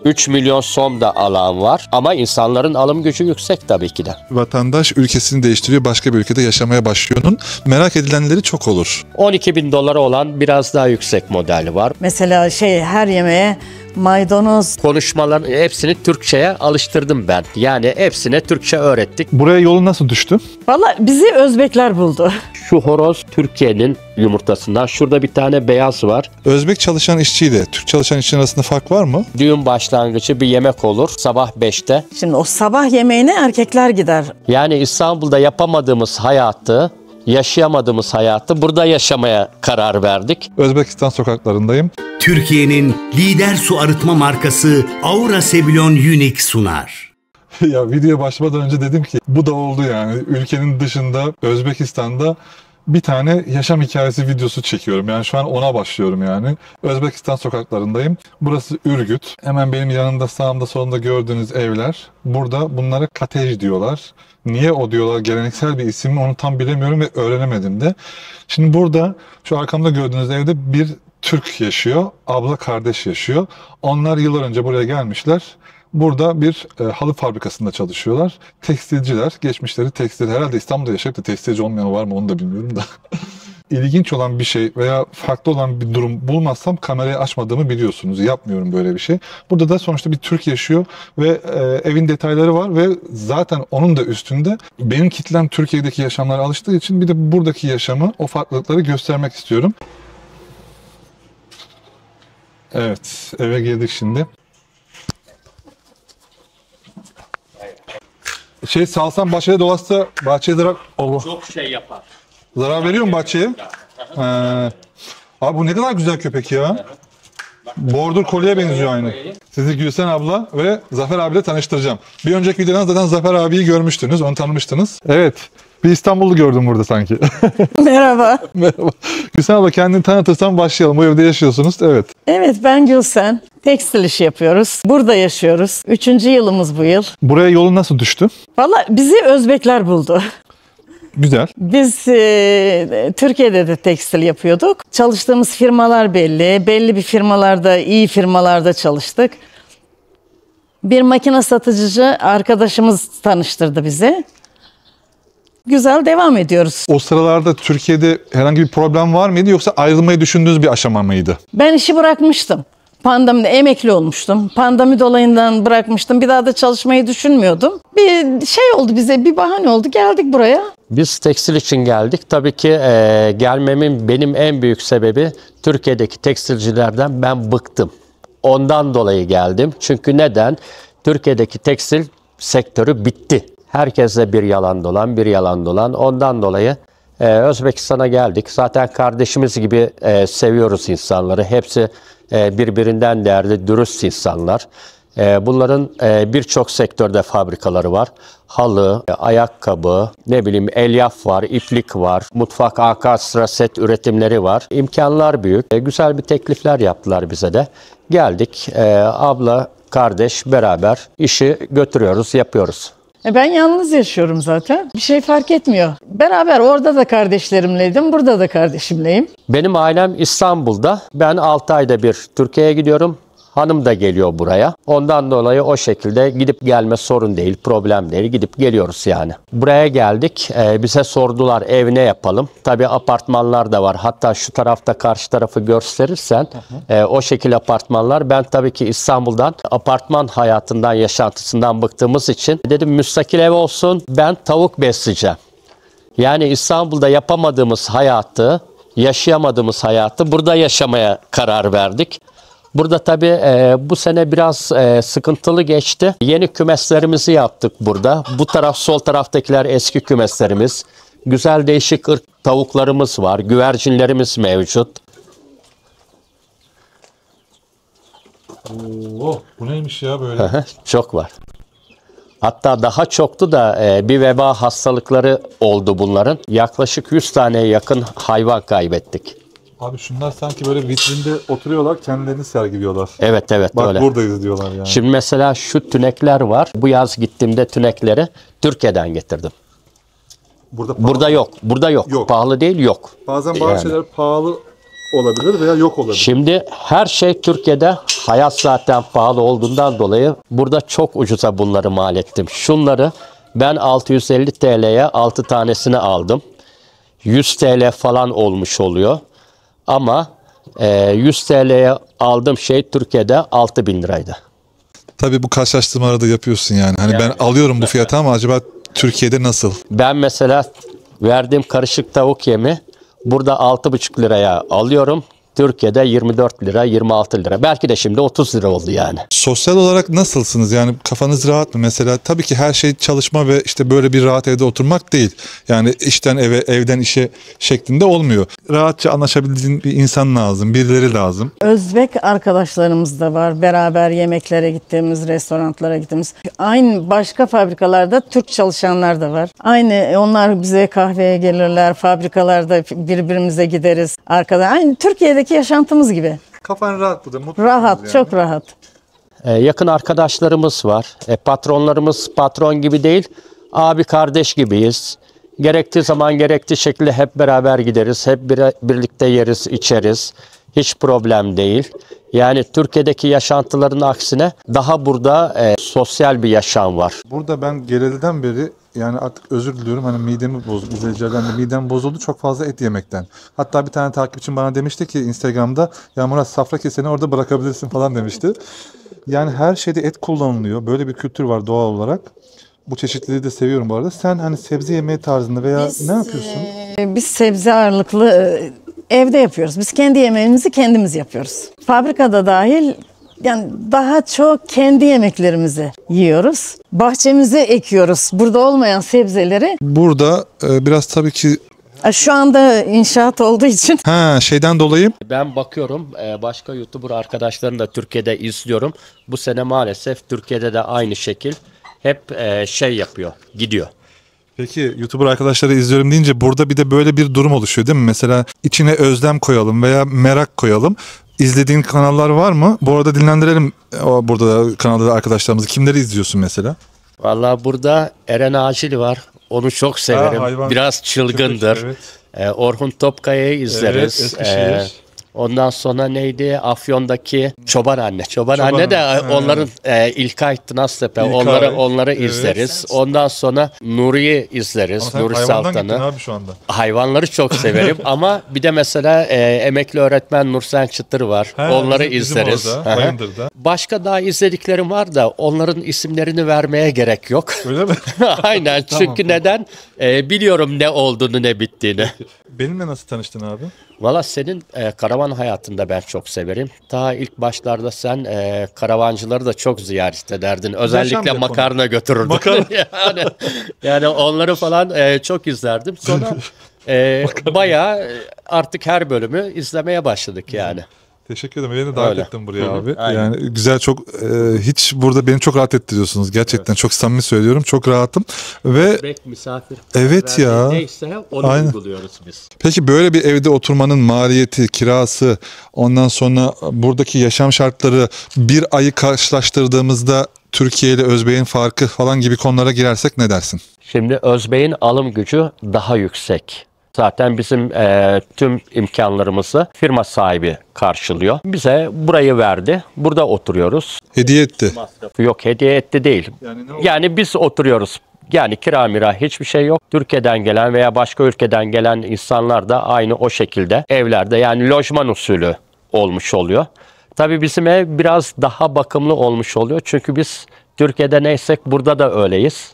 3 milyon som da alan var ama insanların alım gücü yüksek tabii ki de. Vatandaş ülkesini değiştiriyor, başka bir ülkede yaşamaya başlıyor'nun merak edilenleri çok olur. 12 bin dolara olan biraz daha yüksek modeli var. Mesela her yemeğe maydanoz. Konuşmaların hepsini Türkçe'ye alıştırdım ben. Yani hepsine Türkçe öğrettik. Buraya yolun nasıl düştü? Vallahi bizi Özbekler buldu. Şu horoz Türkiye'nin yumurtasından. Şurada bir tane beyaz var. Özbek çalışan işçiyle Türk çalışan işçinin arasında fark var mı? Düğün başlangıcı bir yemek olur sabah 5'te. Şimdi o sabah yemeğine erkekler gider. Yani İstanbul'da yapamadığımız hayatı, yaşayamadığımız hayatı burada yaşamaya karar verdik. Özbekistan sokaklarındayım. Türkiye'nin lider su arıtma markası Aura Sebilon Unique sunar. Ya video başlamadan önce dedim ki bu da oldu yani. Ülkenin dışında Özbekistan'da bir tane yaşam hikayesi videosu çekiyorum. Yani şu an ona başlıyorum yani. Özbekistan sokaklarındayım. Burası Ürgüt. Hemen benim yanımda sağımda solumda gördüğünüz evler. Burada bunlara katej diyorlar. Niye o diyorlar? Geleneksel bir isim mi? Onu tam bilemiyorum ve öğrenemedim de. Şimdi burada şu arkamda gördüğünüz evde bir Türk yaşıyor. Abla kardeş yaşıyor. Onlar yıllar önce buraya gelmişler. Burada bir halı fabrikasında çalışıyorlar. Tekstilciler, geçmişleri tekstil. Herhalde İstanbul'da yaşayıp da tekstilci olmayan var mı onu da bilmiyorum da. İlginç olan bir şey veya farklı olan bir durum bulmazsam kamerayı açmadığımı biliyorsunuz. Yapmıyorum böyle bir şey. Burada da sonuçta bir Türk yaşıyor ve evin detayları var ve zaten onun da üstünde benim kitlem Türkiye'deki yaşamlara alıştığı için bir de buradaki yaşamı, o farklılıkları göstermek istiyorum. Evet, eve girdik şimdi. Salsam bahçede dolaşsa bahçeye zarar... Allah. Çok şey yapar. Zarar veriyor mu bahçeye? Abi bu ne kadar güzel köpek ya. Border Collie'ye benziyor aynı. Sizi Gülsen abla ve Zafer abiyle tanıştıracağım. Bir önceki videodan zaten Zafer abiyi görmüştünüz, onu tanımıştınız. Evet, bir İstanbullu gördüm burada sanki. Merhaba. Merhaba. Gülsen abla kendini tanıtırsan başlayalım. Bu evde yaşıyorsunuz, evet. Evet, ben Gülsen. Tekstil işi yapıyoruz. Burada yaşıyoruz. 3. yılımız bu yıl. Buraya yolun nasıl düştü? Vallahi bizi Özbekler buldu. Güzel. Biz Türkiye'de de tekstil yapıyorduk. Çalıştığımız firmalar belli. Belli bir firmalarda, iyi firmalarda çalıştık. Bir makine satıcı arkadaşımız tanıştırdı bizi. Güzel devam ediyoruz. O sıralarda Türkiye'de herhangi bir problem var mıydı yoksa ayrılmayı düşündüğünüz bir aşama mıydı? Ben işi bırakmıştım. Pandemide emekli olmuştum. Pandemi dolayından bırakmıştım. Bir daha da çalışmayı düşünmüyordum. Bir şey oldu bize, bir bahane oldu. Geldik buraya. Biz tekstil için geldik. Tabii ki gelmemin benim en büyük sebebi Türkiye'deki tekstilcilerden ben bıktım. Ondan dolayı geldim. Çünkü neden? Türkiye'deki tekstil sektörü bitti. Herkese bir yalan dolan, bir yalan dolan. Ondan dolayı Özbekistan'a geldik. Zaten kardeşimiz gibi seviyoruz insanları. Hepsi birbirinden değerli, dürüst insanlar. Bunların birçok sektörde fabrikaları var. Halı, ayakkabı, elyaf var, iplik var, mutfak ankastre set üretimleri var. İmkanlar büyük. Güzel bir teklifler yaptılar bize de. Geldik, abla, kardeş beraber işi götürüyoruz, yapıyoruz. Ben yalnız yaşıyorum zaten. Bir şey fark etmiyor. Beraber orada da kardeşlerimleydim, burada da kardeşimleyim. Benim ailem İstanbul'da. Ben 6 ayda bir Türkiye'ye gidiyorum. Hanım da geliyor buraya. Ondan dolayı o şekilde gidip gelme sorun değil, problem değil. Gidip geliyoruz yani. Buraya geldik. Bize sordular ev ne yapalım? Tabii apartmanlar da var. Hatta şu tarafta karşı tarafı gösterirsen o şekil apartmanlar. Ben tabii ki İstanbul'dan apartman hayatından, yaşantısından bıktığımız için dedim müstakil ev olsun. Ben tavuk besleyeceğim. Yani İstanbul'da yapamadığımız hayatı, yaşayamadığımız hayatı burada yaşamaya karar verdik. Burada tabii bu sene biraz sıkıntılı geçti. Yeni kümeslerimizi yaptık burada. Bu taraf, sol taraftakiler eski kümeslerimiz. Güzel değişik ırk tavuklarımız var. Güvercinlerimiz mevcut. Oo, bu neymiş ya böyle? Çok var. Hatta daha çoktu da bir veba hastalıkları oldu bunların. Yaklaşık 100 taneye yakın hayvan kaybettik. Abi şunlar sanki böyle vitrinde oturuyorlar, kendilerini sergiliyorlar. Evet Bak öyle. buradayız diyorlar yani. Şimdi mesela şu tünekler var. Bu yaz gittiğimde tünekleri Türkiye'den getirdim. Burada yok. Burada yok. Yok. Pahalı değil, yok. Bazen bazı şeyler pahalı olabilir veya yok olabilir. Şimdi her şey Türkiye'de hayat zaten pahalı olduğundan dolayı burada çok ucuza bunları mal ettim. Şunları ben 650 TL'ye 6 tanesini aldım. 100 TL falan olmuş oluyor. Ama 100 TL'ye aldığım şey Türkiye'de 6.000 liraydı. Tabii bu karşılaştırmaları da yapıyorsun yani. Hani ben alıyorum bu fiyata ama acaba Türkiye'de nasıl? Ben mesela verdiğim karışık tavuk yemi burada 6,5 liraya alıyorum. Türkiye'de 24 lira, 26 lira. Belki de şimdi 30 lira oldu yani. Sosyal olarak nasılsınız? Yani kafanız rahat mı? Mesela tabii ki her şey çalışma ve işte böyle bir rahat evde oturmak değil. Yani işten eve, evden işe şeklinde olmuyor. Rahatça anlaşabildiğin bir insan lazım, birileri lazım. Özbek arkadaşlarımız da var. Beraber yemeklere gittiğimiz, restoranlara gittiğimiz. Aynı başka fabrikalarda Türk çalışanlar da var. Aynı onlar bize kahveye gelirler. Fabrikalarda birbirimize gideriz. Aynı Türkiye'deki yaşantımız gibi. Kafan rahat burada, mutlu. Rahat, çok rahat. Yakın arkadaşlarımız var. Patronlarımız patron gibi değil, abi kardeş gibiyiz. Gerektiği zaman gerektiği şekilde hep beraber gideriz. Hep birlikte yeriz, içeriz. Hiç problem değil. Yani Türkiye'deki yaşantıların aksine daha burada sosyal bir yaşam var. Burada ben geleliden beri yani artık özür diliyorum hani midemi bozdu. İzleyicilerden de midem bozuldu çok fazla et yemekten. Hatta bir tane takipçim bana demişti ki Instagram'da ya Murat safra keseni orada bırakabilirsin falan demişti. Yani her şeyde et kullanılıyor. Böyle bir kültür var doğal olarak. Bu çeşitliliği de seviyorum bu arada. Sen hani sebze yemeği tarzında veya ne yapıyorsun? Biz sebze ağırlıklı evde yapıyoruz. Biz kendi yemeğimizi kendimiz yapıyoruz. Fabrikada dahil yani daha çok kendi yemeklerimizi yiyoruz. Bahçemize ekiyoruz. Burada olmayan sebzeleri. Burada biraz tabii ki Şu anda inşaat olduğu için. Şeyden dolayı. Ben bakıyorum başka YouTuber arkadaşlarını da Türkiye'de izliyorum. Bu sene maalesef Türkiye'de de aynı şekil hep yapıyor, gidiyor. Peki YouTuber arkadaşları izliyorum deyince burada bir de böyle bir durum oluşuyor değil mi? Mesela içine özlem koyalım veya merak koyalım. İzlediğin kanallar var mı? Bu arada dinlendirelim burada da kanalda arkadaşlarımızı. Kimleri izliyorsun mesela? Vallahi burada Eren Acil var. Onu çok severim. Hayvan. Biraz çılgındır. Evet. Orhun Topkaya'yı izleriz. Evet, Eskişehir. Ondan sonra neydi? Afyon'daki Çoban Anne. Çoban Anne de onların İlkay Tınaztepe. Onları izleriz. Ondan sonra Nuri'yi izleriz. Nuri Saltan'ı. Abi şu anda. Hayvanları çok severim ama bir de mesela emekli öğretmen Nursen Çıtır var. Onları izleriz. Bizim orada, Bayındır'da. Başka daha izlediklerim var da onların isimlerini vermeye gerek yok. Öyle mi? Aynen. Çünkü neden? Biliyorum ne olduğunu ne bittiğini. Benimle nasıl tanıştın abi? Valla senin karavan hayatında ben çok severim. Ta ilk başlarda sen karavancıları da çok ziyaret ederdin. Özellikle makarna götürürdün. yani onları falan çok izlerdim. Sonra bayağı artık her bölümü izlemeye başladık yani. Teşekkür ederim. Beni de davet ettin buraya abi. Aynen. Yani güzel çok hiç burada beni çok rahat ettiriyorsunuz. Gerçekten çok samimi söylüyorum. Çok rahatım. Ve Misafir. evet ya. Neyse onu uyguluyoruz biz. Peki böyle bir evde oturmanın maliyeti, kirası, ondan sonra buradaki yaşam şartları bir ayı karşılaştırdığımızda Türkiye ile Özbek'in farkı falan gibi konulara girersek ne dersin? Şimdi Özbek'in alım gücü daha yüksek. Zaten bizim tüm imkanlarımızı firma sahibi karşılıyor. Bize burayı verdi. Burada oturuyoruz. Hediye etti. Yok hediye etti değil. Yani biz oturuyoruz. Yani kira mira hiçbir şey yok. Türkiye'den gelen veya başka ülkeden gelen insanlar da aynı o şekilde evlerde yani lojman usulü olmuş oluyor. Tabii bizim ev biraz daha bakımlı olmuş oluyor. Çünkü biz Türkiye'de neysek burada da öyleyiz.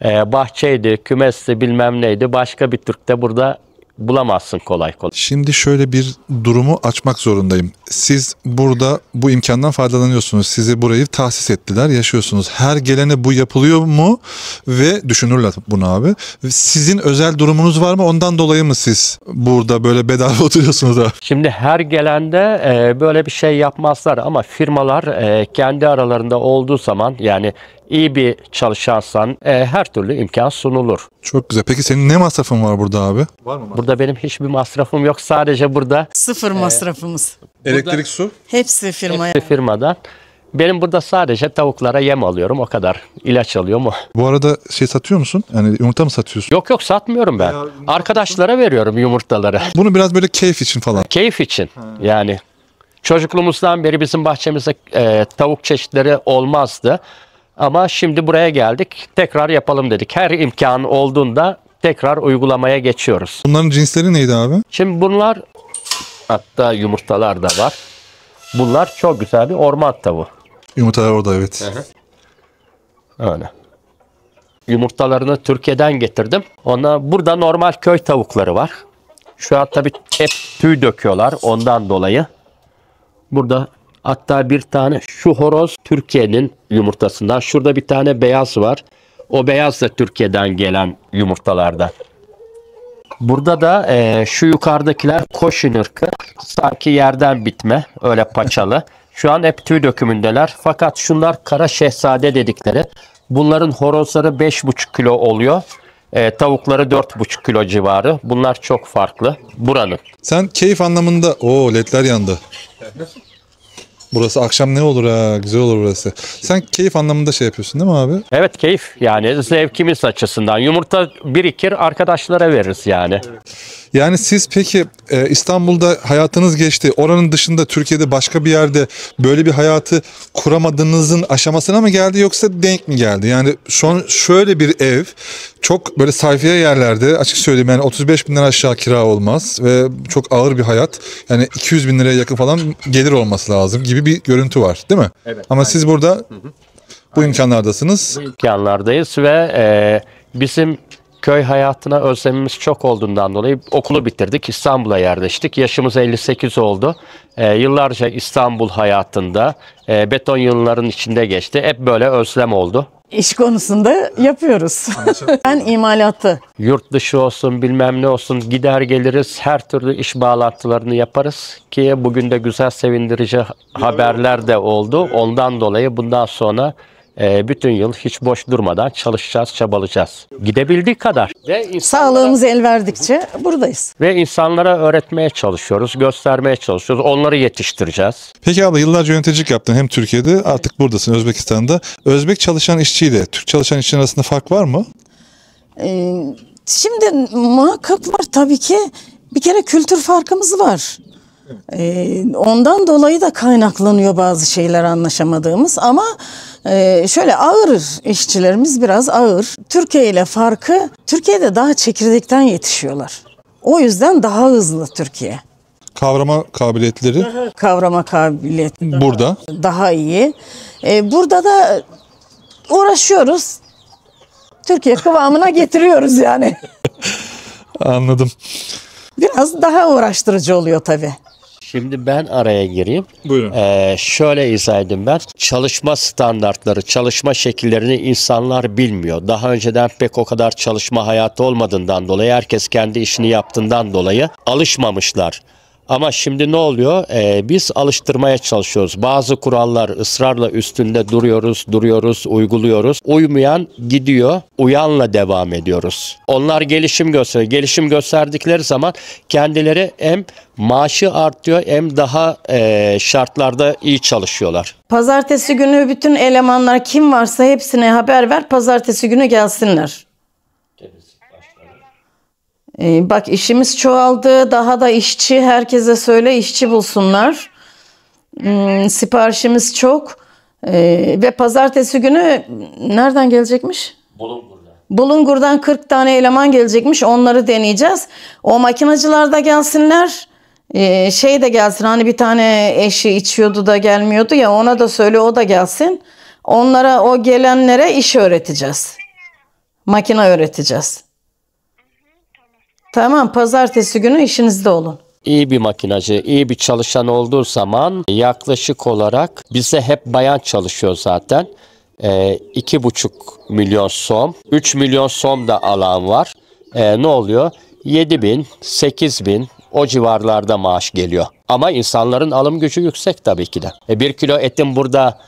Bahçeydi, kümesti bilmem neydi. Başka bir Türk de burada bulamazsın kolay kolay. Şimdi şöyle bir durumu açmak zorundayım. Siz burada bu imkandan faydalanıyorsunuz. Sizi burayı tahsis ettiler, yaşıyorsunuz. Her gelene bu yapılıyor mu? Ve düşünürler bunu abi. Sizin özel durumunuz var mı? Ondan dolayı mı siz burada böyle bedava oturuyorsunuz abi? Şimdi her gelende böyle bir şey yapmazlar ama firmalar kendi aralarında olduğu zaman yani iyi bir çalışansan her türlü imkan sunulur. Çok güzel. Peki senin ne masrafın var burada abi? Var mı? Burada benim hiçbir masrafım yok. Sadece burada Sıfır masrafımız. Elektrik, su? Hepsi firmaya. firmadan Benim burada sadece tavuklara yem alıyorum o kadar. İlaç alıyor mu? Bu arada şey satıyor musun? Yani yumurta mı satıyorsun? Yok yok satmıyorum ben. Arkadaşlara veriyorum yumurtaları. Bunu biraz böyle keyif için falan. Keyif için yani. Çocukluğumuzdan beri bizim bahçemizde tavuk çeşitleri olmazdı. Ama şimdi buraya geldik. Tekrar yapalım dedik. Her imkan olduğunda tekrar uygulamaya geçiyoruz. Bunların cinsleri neydi abi? Şimdi bunlar hatta yumurtalar da var. Bunlar çok güzel bir orman tavuğu. Yumurtalar orada, evet. Öyle. Yumurtalarını Türkiye'den getirdim. Burada normal köy tavukları var. Şu an tabii hep tüy döküyorlar ondan dolayı. Burada hatta bir tane şu horoz Türkiye'nin yumurtasından. Şurada bir tane beyaz var. O beyaz da Türkiye'den gelen yumurtalardan. Burada da şu yukarıdakiler koşun ırkı. Sanki yerden bitme. Öyle paçalı. Şu an hep tüy dökümündeler. Fakat şunlar kara şehzade dedikleri. Bunların horozları 5,5 kilo oluyor. Tavukları 4,5 kilo civarı. Bunlar çok farklı. Buranın. Sen keyif anlamında... Oo, ledler yandı. Burası akşam ne olur ha, güzel olur burası. Sen keyif anlamında şey yapıyorsun değil mi abi? Evet keyif yani zevkimiz açısından. Yumurta birikir arkadaşlara veririz yani. Yani siz peki İstanbul'da hayatınız geçti. Oranın dışında Türkiye'de başka bir yerde böyle bir hayatı kuramadığınızın aşamasına mı geldi yoksa denk mi geldi? Yani şu an şöyle bir ev çok böyle sayfiye yerlerde, açık söyleyeyim yani 35 binden aşağı kira olmaz ve çok ağır bir hayat. Yani 200 bin liraya yakın falan gelir olması lazım gibi bir görüntü var değil mi? Evet. Ama siz burada bu imkanlardasınız. İmkanlardayız ve bizim köy hayatına özlemimiz çok olduğundan dolayı okulu bitirdik. İstanbul'a yerleştik. Yaşımız 58 oldu. Yıllarca İstanbul hayatında beton yığınların içinde geçti. Hep böyle özlem oldu. İş konusunda yapıyoruz. Ben imalatı. Yurt dışı olsun bilmem ne olsun gider geliriz. Her türlü iş bağlantılarını yaparız. Ki bugün de güzel sevindirici haberler de oldu. Ondan dolayı bundan sonra bütün yıl hiç boş durmadan çalışacağız, çabalayacağız. Gidebildiği kadar. Sağlığımız el verdikçe buradayız. Ve insanlara öğretmeye çalışıyoruz, göstermeye çalışıyoruz. Onları yetiştireceğiz. Peki abla yıllarca yöneticilik yaptın hem Türkiye'de artık buradasın Özbekistan'da. Özbek çalışan işçiyle Türk çalışan işçinin arasında fark var mı? Şimdi muhakkak var tabii ki. Bir kere kültür farkımız var. Ondan dolayı da kaynaklanıyor bazı şeyler anlaşamadığımız ama şöyle ağır işçilerimiz biraz ağır. Türkiye ile farkı Türkiye'de daha çekirdekten yetişiyorlar. O yüzden daha hızlı Türkiye. Kavrama kabiliyetleri Kavrama kabiliyeti burada. daha iyi. Burada da uğraşıyoruz. Türkiye kıvamına getiriyoruz yani. Anladım. Biraz daha uğraştırıcı oluyor tabii. Şimdi ben araya gireyim. Buyurun. Şöyle izah edeyim ben. Çalışma standartları, çalışma şekillerini insanlar bilmiyor. Daha önceden pek o kadar çalışma hayatı olmadığından dolayı, herkes kendi işini yaptığından dolayı alışmamışlar. Ama şimdi ne oluyor? Biz alıştırmaya çalışıyoruz. Bazı kurallar ısrarla üstünde duruyoruz, uyguluyoruz. Uymayan gidiyor, uyanla devam ediyoruz. Onlar gelişim gösteriyor. Gelişim gösterdikleri zaman kendileri hem maaşı artıyor hem daha şartlarda iyi çalışıyorlar. Pazartesi günü bütün elemanlar kim varsa hepsine haber ver. Pazartesi günü gelsinler. Bak işimiz çoğaldı. Daha da işçi herkese söyle işçi bulsunlar. Siparişimiz çok. Ve pazartesi günü nereden gelecekmiş? Bulungur'dan 40 tane eleman gelecekmiş. Onları deneyeceğiz. O makinacılar da gelsinler. Şey de gelsin. Hani bir tane eşi içiyordu da gelmiyordu ya. Ona da söyle o da gelsin. Onlara o gelenlere iş öğreteceğiz. Makine öğreteceğiz. Tamam, pazartesi günü işinizde olun. İyi bir makinacı, iyi bir çalışan olduğu zaman yaklaşık olarak bize hep bayan çalışıyor zaten. 2,5 milyon som, 3 milyon som da alan var. Ne oluyor? 7 bin, 8 bin o civarlarda maaş geliyor. Ama insanların alım gücü yüksek tabii ki de. 1 kilo etin burada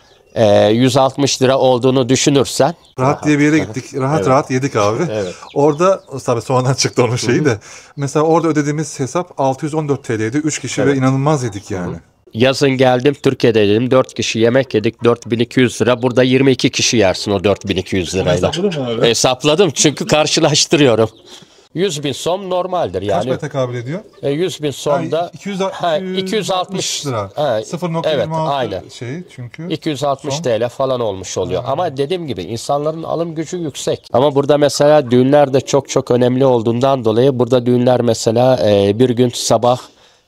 160 lira olduğunu düşünürsen. Rahat diye bir yere gittik. Rahat yedik abi. Evet. Orada tabii sonradan çıktı onun şeyi de. Mesela orada ödediğimiz hesap 614 TL'ydi. 3 kişi ve inanılmaz yedik yani. yazın geldim Türkiye'de dedim 4 kişi yemek yedik 4200 lira. Burada 22 kişi yersin o 4200 lirayla. Hesapladın mı abi? Hesapladım çünkü karşılaştırıyorum. 100.000 som normaldir Kaç yani. para tekabül ediyor? 100.000 som da 260 lira. Ha, 0.26 evet, aynen. şey çünkü. 260 Som. TL falan olmuş oluyor. Ama dediğim gibi insanların alım gücü yüksek. Ama burada mesela düğünler de çok çok önemli olduğundan dolayı burada düğünler mesela bir gün sabah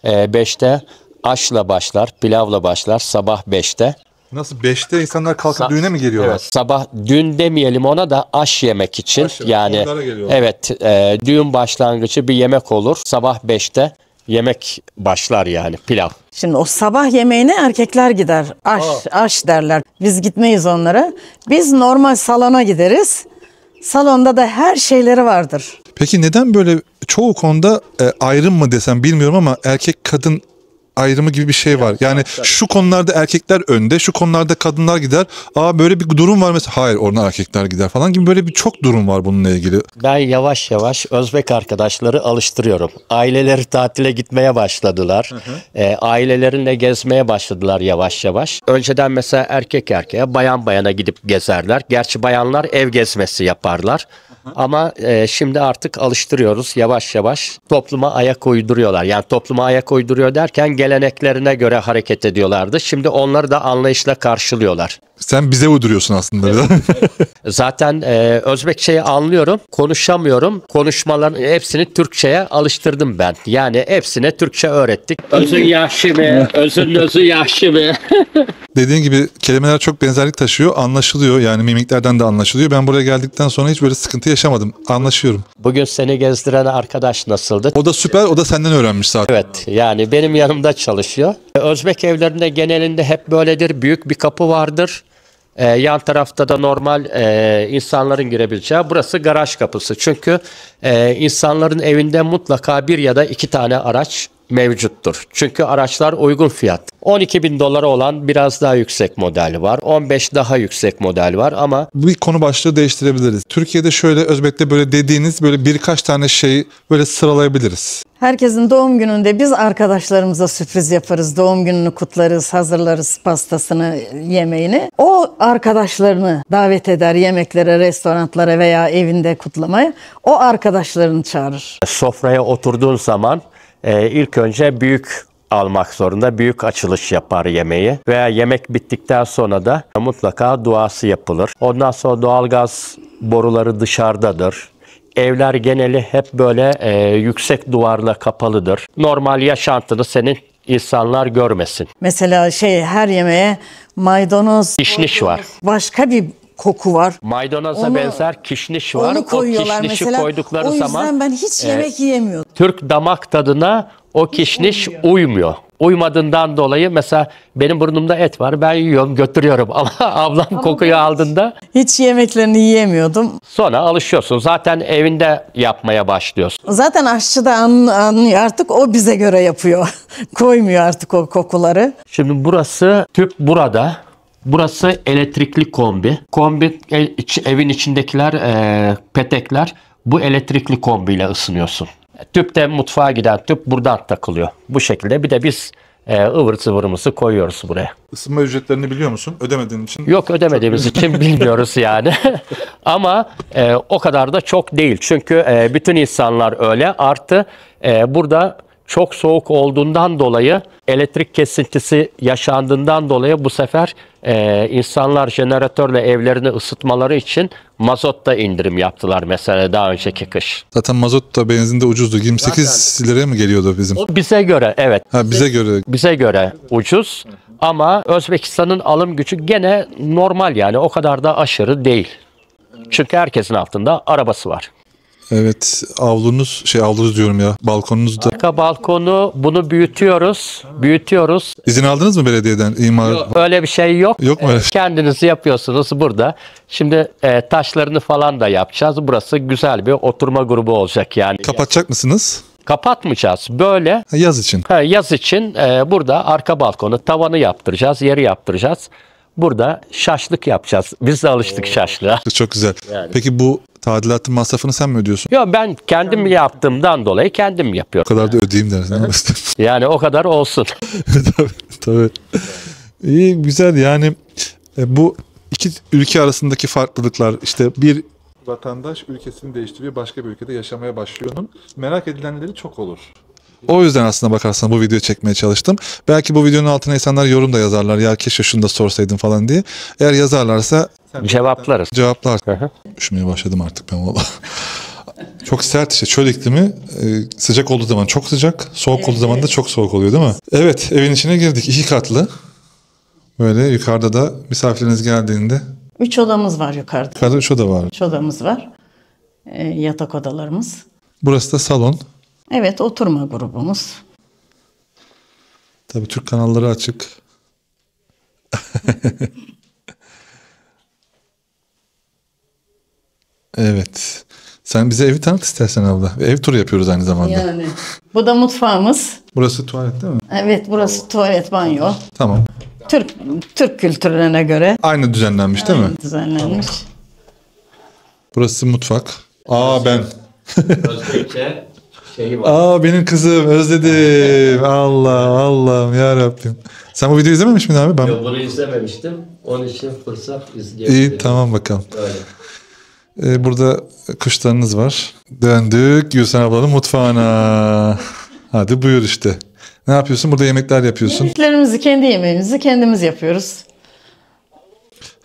5'te aşla başlar, pilavla başlar sabah 5'te. Nasıl 5'te insanlar kalkıp düğüne mi geliyorlar? Evet, sabah düğün demeyelim ona da aş yemek için. Aş yemek, Yani onlara geliyorlar. evet düğün başlangıcı bir yemek olur. Sabah 5'te yemek başlar yani pilav. Şimdi o sabah yemeğine erkekler gider. Aş derler. Biz gitmeyiz onlara. Biz normal salona gideriz. Salonda da her şeyleri vardır. Peki neden böyle çoğu konuda ayrım mı desem bilmiyorum ama erkek kadın ayrımı gibi bir şey var. Yani şu konularda erkekler önde, şu konularda kadınlar gider. Aa böyle bir durum var mesela. Hayır, orada erkekler gider falan gibi böyle bir çok durum var bununla ilgili. Ben yavaş yavaş Özbek arkadaşları alıştırıyorum. Aileleri tatile gitmeye başladılar. Ailelerinle gezmeye başladılar yavaş yavaş. Önceden mesela erkek erkeğe, bayan bayana gidip gezerler. Gerçi bayanlar ev gezmesi yaparlar. Ama şimdi artık alıştırıyoruz yavaş yavaş. Topluma ayak uyduruyorlar. Yani topluma ayak uyduruyor derken geleneklerine göre hareket ediyorlardı. Şimdi onları da anlayışla karşılıyorlar. Sen bize uyduruyorsun aslında. Zaten Özbekçeyi anlıyorum, konuşamıyorum. Konuşmaların hepsini Türkçe'ye alıştırdım ben. Yani hepsine Türkçe öğrettik. Özün yaşlı mı? Özün özü yaşlı mı? Dediğin gibi kelimeler çok benzerlik taşıyor. Anlaşılıyor. Yani mimiklerden de anlaşılıyor. Ben buraya geldikten sonra hiç böyle sıkıntı yaşamadım. Anlaşıyorum. Bugün seni gezdiren arkadaş nasıldı? O da süper. O da senden öğrenmiş zaten. Evet, yani benim yanımda çalışıyor. Özbek evlerinde genelinde hep böyledir. Büyük bir kapı vardır. Yan tarafta da normal insanların girebileceği. Burası garaj kapısı. Çünkü insanların evinde mutlaka bir ya da iki tane araç mevcuttur. Çünkü araçlar uygun fiyat. 12.000 dolara olan biraz daha yüksek model var. 15 daha yüksek model var ama Bir konu başlığı değiştirebiliriz. Türkiye'de şöyle, Özbek'te böyle dediğiniz böyle birkaç tane şeyi böyle sıralayabiliriz. Herkesin doğum gününde biz arkadaşlarımıza sürpriz yaparız. Doğum gününü kutlarız, hazırlarız pastasını, yemeğini. O arkadaşlarını davet eder yemeklere, restoranlara veya evinde kutlamaya. O arkadaşlarını çağırır. sofraya oturduğun zaman ilk önce büyük almak zorunda. Büyük açılış yapar yemeği. Veya yemek bittikten sonra da mutlaka duası yapılır. Ondan sonra doğalgaz boruları dışarıdadır. Evler geneli hep böyle yüksek duvarla kapalıdır. Normal yaşantını senin insanlar görmesin. Mesela her yemeğe maydanoz, Kişniş var. başka bir koku var. Maydanoza Onu- benzer kişniş var. Onu koyuyorlar o kişnişi mesela. koydukları O yüzden zaman ben hiç yemek yiyemiyordum. Türk damak tadına o kişniş uymuyor. Uymadığından dolayı mesela benim burnumda et var, ben yiyorum götürüyorum ama ablam kokuyu aldığında Hiç yemeklerini yiyemiyordum. sonra alışıyorsun. Zaten evinde yapmaya başlıyorsun. Zaten aşçı da anlıyor artık, o bize göre yapıyor. Koymuyor artık o kokuları. Şimdi burası tüp burada. Burası elektrikli kombi. Evin içindekiler petekler. Bu elektrikli kombiyle ısınıyorsun. Tüpte mutfağa giden tüp buradan takılıyor. Bu şekilde bir de biz ıvır zıvırımızı koyuyoruz buraya. Isınma ücretlerini biliyor musun? Ödemediğin için. Yok, ödemediğimiz için bilmiyoruz yani. Ama o kadar da çok değil. Çünkü bütün insanlar öyle. Artı burada çok soğuk olduğundan dolayı, elektrik kesintisi yaşandığından dolayı bu sefer insanlar jeneratörle evlerini ısıtmaları için mazotta indirim yaptılar mesela daha önceki kış. Zaten mazot da benzin de ucuzdu. 28 liraya mı geliyordu bizim? O bize göre evet. Ha, bize göre. Bize göre ucuz ama Özbekistan'ın alım gücü gene normal, yani o kadar da aşırı değil. Çünkü herkesin altında arabası var. Evet, avlunuz diyorum ya, balkonunuzda. Arka balkonu bunu büyütüyoruz. İzin aldınız mı belediyeden? İmar. Öyle bir şey yok. Yok mu öyle? Kendiniz yapıyorsunuz burada. Şimdi taşlarını falan da yapacağız. Burası güzel bir oturma grubu olacak yani. Kapatacak mısınız? Kapatmayacağız. Böyle Ha, yaz için. yaz için burada arka balkonu, tavanı yaptıracağız, yeri yaptıracağız. Burada şaşlık yapacağız. Biz de alıştık şaşlığa. Çok güzel. Yani. Peki bu tadilatın masrafını sen mi ödüyorsun? Yok, ben kendim yaptığımdan dolayı kendim yapıyorum. O kadar da ödeyeyim dersin. Yani o kadar olsun. Tabii. İyi, güzel yani bu iki ülke arasındaki farklılıklar, işte bir vatandaş ülkesini değiştiriyor, başka bir ülkede yaşamaya başlıyor'nun merak edilenleri çok olur. O yüzden aslında bakarsan bu videoyu çekmeye çalıştım. Belki bu videonun altına insanlar yorum da yazarlar. Ya keşke şunu da sorsaydım falan diye. Eğer yazarlarsa Cevaplarız. cevaplar. Hı hı. Üşümeye başladım artık ben valla. Çok sert işte, çöl iklimi, sıcak olduğu zaman çok sıcak, soğuk olduğu zaman da çok soğuk oluyor değil mi? Evet, evin içine girdik. 2 katlı. Böyle yukarıda da misafiriniz geldiğinde 3 odamız var yukarıda. yukarıda 3 oda var. 3 odamız var. Yatak odalarımız. Burası da salon. Evet, oturma grubumuz. Tabii Türk kanalları açık. Evet. Sen bize evi tanıt istersen abla. Ev turu yapıyoruz aynı zamanda. Yani. Bu da mutfağımız. Burası tuvalet değil mi? Evet, burası tuvalet, banyo. Tamam. Türk kültürlerine göre Aynı düzenlenmiş değil mi? düzenlenmiş. Burası mutfak. Ben. Özbekçe şeyi var. Benim kızım, özledim. Allah'ım ya Rabbim. Sen bu videoyu izlememiş miydin abi? Ben... Bunu izlememiştim. Onun için fırsat İyi, tamam bakalım. Öyle. Burada kuşlarınız var. Döndük Gülsen ablanın mutfağına. Hadi buyur işte. Ne yapıyorsun? Burada yemekler yapıyorsun. Kendi yemeğimizi kendimiz yapıyoruz.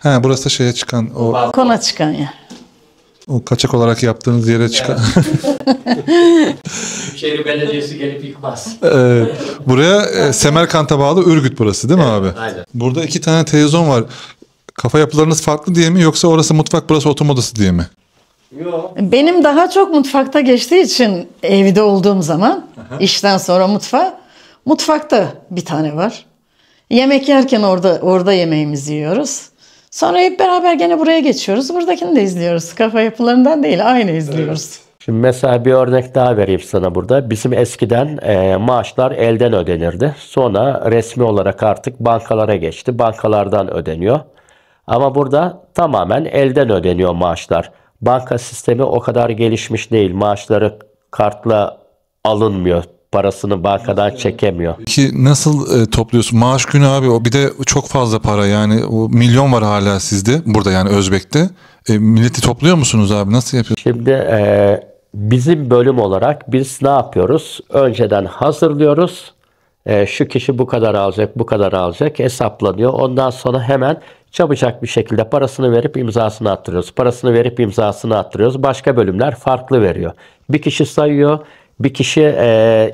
Burası da şeye çıkan, Kona çıkan ya. o kaçak olarak yaptığınız yere çıkan. Büyükşehir Belediyesi gelip yıkmaz. Buraya Semerkant'a bağlı Ürgüt burası değil mi abi? Aynen. Burada 2 tane televizyon var. Kafa yapılarınız farklı diye mi, yoksa orası mutfak burası oturma odası diye mi? Yok. Benim daha çok mutfakta geçtiği için evde olduğum zaman işten sonra mutfakta bir tane var. Yemek yerken orada yemeğimizi yiyoruz. Sonra hep beraber gene buraya geçiyoruz. Buradakini de izliyoruz. Kafa yapılarından değil, aynı izliyoruz. Şimdi mesela bir örnek daha vereyim sana burada. Bizim eskiden maaşlar elden ödenirdi. Sonra resmi olarak artık bankalara geçti. Bankalardan ödeniyor. Ama burada tamamen elden ödeniyor maaşlar. Banka sistemi o kadar gelişmiş değil. Maaşları kartla alınmıyor. Parasını bankadan çekemiyor. Ki nasıl topluyorsun? Maaş günü abi, o bir de çok fazla para yani, o milyon var hala sizde burada, yani Özbek'te. Milleti topluyor musunuz abi? Nasıl yapıyorsunuz? Şimdi bizim bölüm olarak biz ne yapıyoruz? Önceden hazırlıyoruz. Şu kişi bu kadar alacak, bu kadar alacak hesaplanıyor. Ondan sonra hemen çabucak bir şekilde parasını verip imzasını attırıyoruz. Parasını verip imzasını attırıyoruz. Başka bölümler farklı veriyor. Bir kişi sayıyor, bir kişi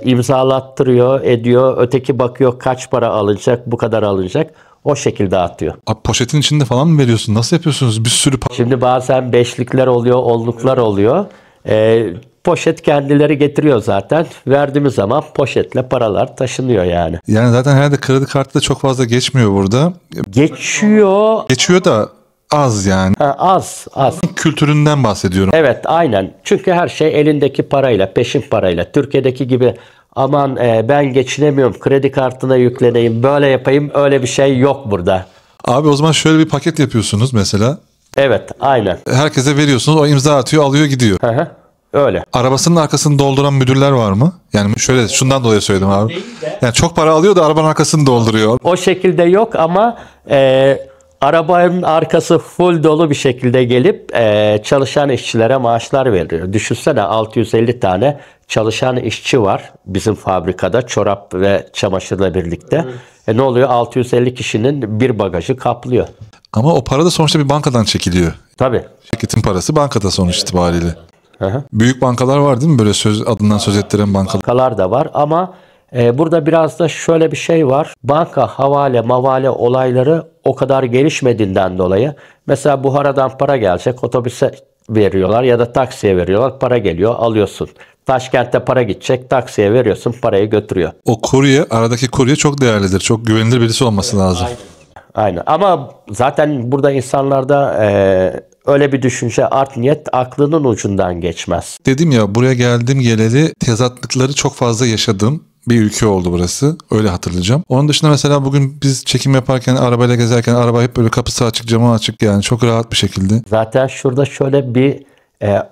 imzalattırıyor, ediyor. Öteki bakıyor kaç para alınacak, bu kadar alınacak. O şekilde atıyor. Abi poşetin içinde falan mı veriyorsun? Nasıl yapıyorsunuz? Bir sürü para. Şimdi bazen beşlikler oluyor, onluklar oluyor. Poşet kendileri getiriyor zaten. Verdiğimiz zaman poşetle paralar taşınıyor yani. Yani zaten herhalde kredi kartı da çok fazla geçmiyor burada. Geçiyor. Geçiyor da az yani. Az. Kültüründen bahsediyorum. Evet, aynen. Çünkü her şey elindeki parayla, peşin parayla. Türkiye'deki gibi aman ben geçinemiyorum, kredi kartına yükleneyim, böyle yapayım, öyle bir şey yok burada. Abi o zaman şöyle bir paket yapıyorsunuz mesela. Evet, aynen. Herkese veriyorsunuz, o imza atıyor, alıyor gidiyor. Hı hı, öyle. Arabasının arkasını dolduran müdürler var mı? Yani şöyle, şundan dolayı söyledim abi. Yani çok para alıyor da arabanın arkasını dolduruyor. O şekilde yok ama arabanın arkası full dolu bir şekilde gelip çalışan işçilere maaşlar veriyor. Düşünsene 650 tane çalışan işçi var bizim fabrikada, çorap ve çamaşırla birlikte. Ne oluyor? 650 kişinin bir bagajı kaplıyor. Ama o para da sonuçta bir bankadan çekiliyor. Tabii. Şirketin parası bankada sonuç itibariyle. Hı hı. Büyük bankalar var değil mi? Böyle adından söz ettiren bankalar. Bankalar da var ama burada biraz da şöyle bir şey var. Banka, havale, mavale olayları o kadar gelişmediğinden dolayı mesela Buhara'dan para gelecek, otobüse veriyorlar ya da taksiye veriyorlar, para geliyor, alıyorsun. Taşkent'te para gidecek, taksiye veriyorsun, parayı götürüyor. O kurye, aradaki kurye çok değerlidir. Çok güvenilir birisi olması lazım. Aynen. Ama zaten burada insanlarda öyle bir düşünce, art niyet aklının ucundan geçmez. Dedim ya, buraya geldim geleli tezatlıkları çok fazla yaşadığım bir ülke oldu burası. Öyle hatırlayacağım. Onun dışında mesela bugün biz çekim yaparken, arabayla gezerken araba hep böyle kapısı açık, camı açık, yani çok rahat bir şekilde. Zaten şurada şöyle bir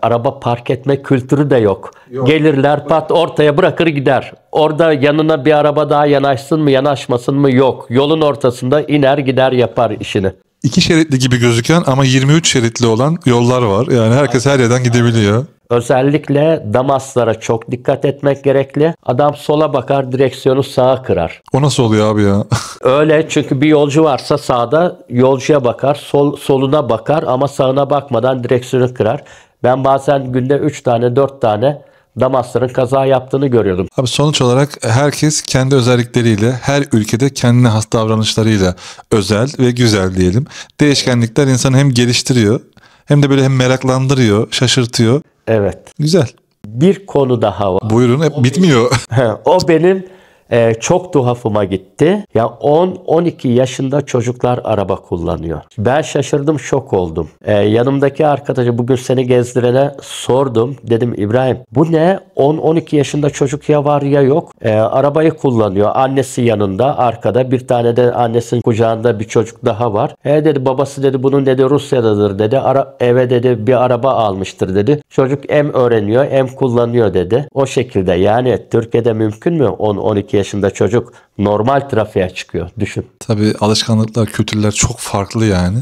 Araba park etme kültürü de yok. Gelirler pat ortaya bırakır gider. Orada yanına bir araba daha yanaşsın mı yanaşmasın mı yok. Yolun ortasında iner gider yapar işini. 2 şeritli gibi gözüken ama 23 şeritli olan yollar var. Yani herkes her yerden gidebiliyor. Özellikle Damaslara çok dikkat etmek gerekli. Adam sola bakar, direksiyonu sağa kırar. O nasıl oluyor abi ya? Öyle, çünkü bir yolcu varsa sağda yolcuya bakar, soluna bakar ama sağına bakmadan direksiyonu kırar. Ben bazen günde 3 tane 4 tane Damasların kaza yaptığını görüyordum. Abi sonuç olarak herkes kendi özellikleriyle, her ülkede kendine has davranışlarıyla özel ve güzel diyelim. Değişkenlikler insanı hem geliştiriyor hem de böyle hem meraklandırıyor, şaşırtıyor. Evet. Güzel. Bir konu daha var. Buyurun, hep bitmiyor. O benim çok tuhafıma gitti. Ya 10-12 yaşında çocuklar araba kullanıyor. Ben şaşırdım, şok oldum. Yanımdaki arkadaşa, bugün seni gezdirene sordum. Dedim İbrahim, bu ne? 10-12 yaşında çocuk ya var ya yok. Arabayı kullanıyor. Annesi yanında, arkada. Bir tane de annesinin kucağında bir çocuk daha var. Dedi babası dedi bunun dedi Rusya'dadır dedi. Eve dedi bir araba almıştır dedi. Çocuk hem öğreniyor hem kullanıyor dedi. O şekilde, yani Türkiye'de mümkün mü 10-12 yaşında çocuk normal trafiğe çıkıyor? Düşün. Tabii alışkanlıklar, kültürler çok farklı yani.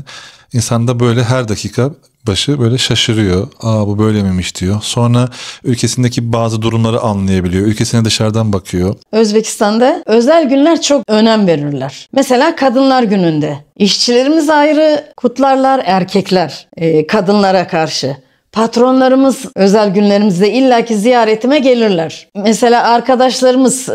İnsan da böyle her dakika başı böyle şaşırıyor. Aa, bu böyle miymiş diyor. Sonra ülkesindeki bazı durumları anlayabiliyor. Ülkesine dışarıdan bakıyor. Özbekistan'da özel günler çok önem verirler. Mesela Kadınlar Günü'nde. İşçilerimiz ayrı kutlarlar, erkekler kadınlara karşı. Patronlarımız özel günlerimizde illaki ziyaretime gelirler. Mesela arkadaşlarımız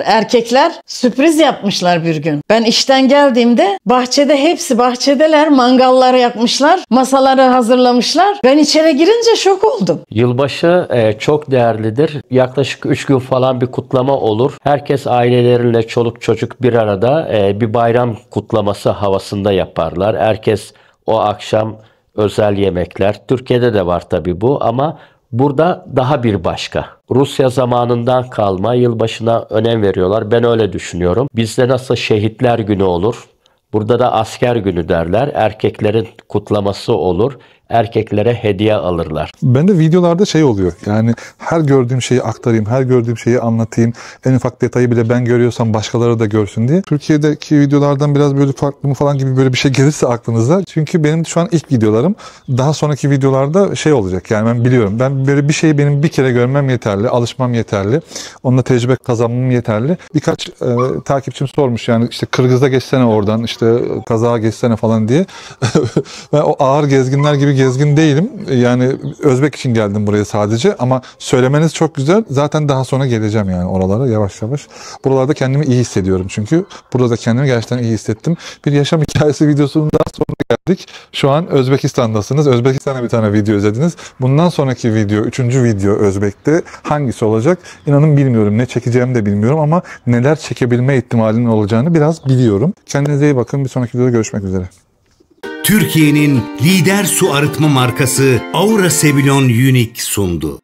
erkekler sürpriz yapmışlar bir gün. Ben işten geldiğimde bahçede, hepsi bahçedeler, mangalları yakmışlar, masaları hazırlamışlar. Ben içeri girince şok oldum. Yılbaşı çok değerlidir. Yaklaşık 3 gün falan bir kutlama olur. Herkes aileleriyle, çoluk çocuk bir arada bir bayram kutlaması havasında yaparlar. Herkes o akşam özel yemekler. Türkiye'de de var tabii bu, ama burada daha bir başka. Rusya zamanından kalma yılbaşına önem veriyorlar. Ben öyle düşünüyorum. Bizde nasıl şehitler günü olur, burada da asker günü derler. Erkeklerin kutlaması olur. Erkeklere hediye alırlar. Ben de videolarda şey oluyor. Yani her gördüğüm şeyi aktarayım, her gördüğüm şeyi anlatayım. En ufak detayı bile ben görüyorsam başkaları da görsün diye. Türkiye'deki videolardan biraz böyle farklı mı falan gibi böyle bir şey gelirse aklınıza. Çünkü benim şu an ilk videolarım. Daha sonraki videolarda şey olacak. Yani ben biliyorum. Ben böyle bir şeyi benim bir kere görmem yeterli. Alışmam yeterli. Onunla tecrübe kazanmam yeterli. Birkaç takipçim sormuş yani işte Kırgız'da geçsene oradan, işte Kazak'a geçsene falan diye. Ben o ağır gezginler gibi gezgin değilim. Yani Özbek için geldim buraya sadece, ama söylemeniz çok güzel. Zaten daha sonra geleceğim yani oralara yavaş yavaş. Buralarda kendimi iyi hissediyorum çünkü. Burada da kendimi gerçekten iyi hissettim. Bir yaşam hikayesi videosunun daha sonuna geldik. Şu an Özbekistan'dasınız. Özbekistan'a bir tane video izlediniz. Bundan sonraki video, 3. video Özbek'te hangisi olacak? İnanın bilmiyorum. Ne çekeceğimi de bilmiyorum ama neler çekebilme ihtimalinin olacağını biraz biliyorum. Kendinize iyi bakın. Bir sonraki videoda görüşmek üzere. Türkiye'nin lider su arıtma markası Aura Sebilon Unique sundu.